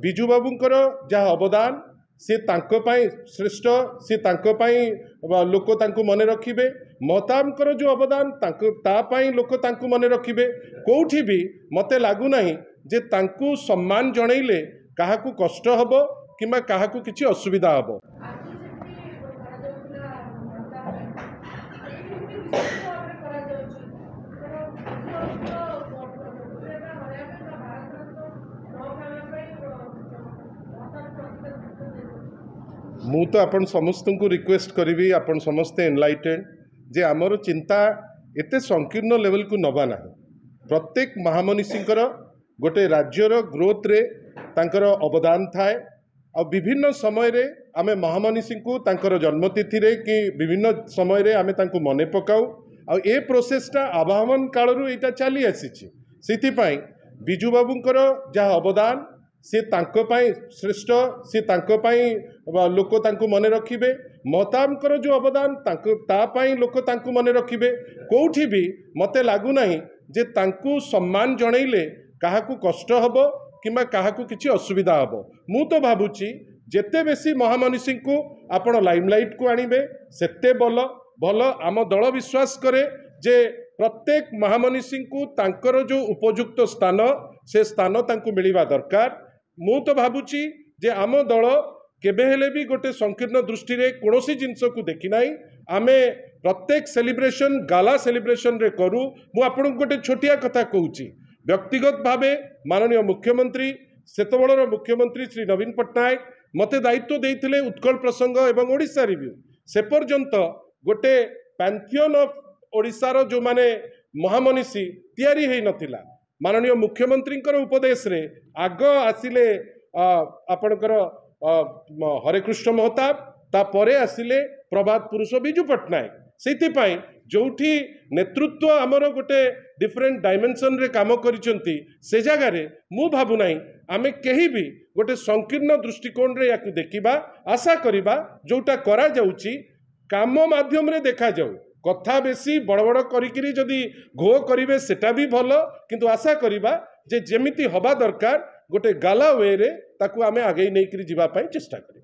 विजु बाबूंकर जहाँ अवदान सी तांको पाई श्रेष्ठ सी तांको पाई लोक तांको मने रखिबे महताबकर जो अवदान तापाई लोक तांको मने रखिबे कोठी भी मते लागू नहीं जे तांको सम्मान जनइले काहाकू कष्ट हबो किमा काहाकू किछि असुविधा हबो। मु तो आपण समस्त को रिक्वेस्ट करी आपण समस्ते एनलाइटेड जे आमर चिंता एते संकीर्ण लेवल को नबा ना प्रत्येक महामनीषींकर गोटे राज्यर ग्रोथ रे तांकर अवदान थाए आ विभिन्न समय रे आमे महामनीषी को तांकर जन्मतिथि रे कि विभिन्न समय रे आमे तांको मने पकाऊ आ ए प्रोसेसटा आवाहन कालरू एटा चली आसीछि सेति पई विजु बाबूंकर जहाँ अवदान सी तांको पाई श्रेष्ठ सी तांको पाई लोक तांको मने रखिबे महताबकर जो अवदान तापाई लोक तांको मने रखिबे कोठी भी मते लागू नहीं जे तांको सम्मान जनइले काहाकू कष्ट हबो किमा काहाकू किछि असुविधा हबो। मु तो भाबुची जेते बेसी महामनीषी को आपण लाइमलाइट को आनिबे सेते भल आम दल विश्वास करे जे प्रत्येक महामनीषी को तांकर जो उपयुक्त स्थान से स्थान तांको मिलिबा दरकार। मु तो भाबुची जे आम दल केबे हेले भी गोटे संकीर्ण दृष्टि रे कोनोसी जिंस को देखि नाही आमे प्रत्येक सेलिब्रेशन गाला सेलिब्रेशन रे करू। मु आपन गोटे छोटिया कथा कहूची व्यक्तिगत भावे माननीय मुख्यमंत्री सेतबेलर मुख्यमंत्री श्री नवीन पट्टनायक मते दायित्व देइथिले उत्कल प्रसंग एवं ओडिशा रिव्यू से पर्यंत गोटे पैंथियन ऑफ ओडिशार जो माने महामनीषी तैयारी हेई नथिला। माननीय मुख्यमंत्री उपदेश रे आग आसिले आपणकर हरेकृष्ण महताब तापरे आसिले प्रभात पुरुष विजु पट्टनायक से जोठी नेतृत्व आमर गोटे डिफरेंट डायमेंशन रे काम करिसंती से जगह रे मु भाबु नाही आमे केही भी गोटे संकीर्ण दृष्टिकोण रे याकू देखिबा आशा करिबा जोटा करा जाउची काम माध्यम रे देखा जाऊ कथा बेसी बड़ बड़ करिकिरी जदि घो करिवे सेटा भी भलो किंतु आशा करिबा जे जेमिति हबा दरकार गोटे गाला वे रे ताकू आमे आगे नहीं करी जीवा पाई चेष्टा करी।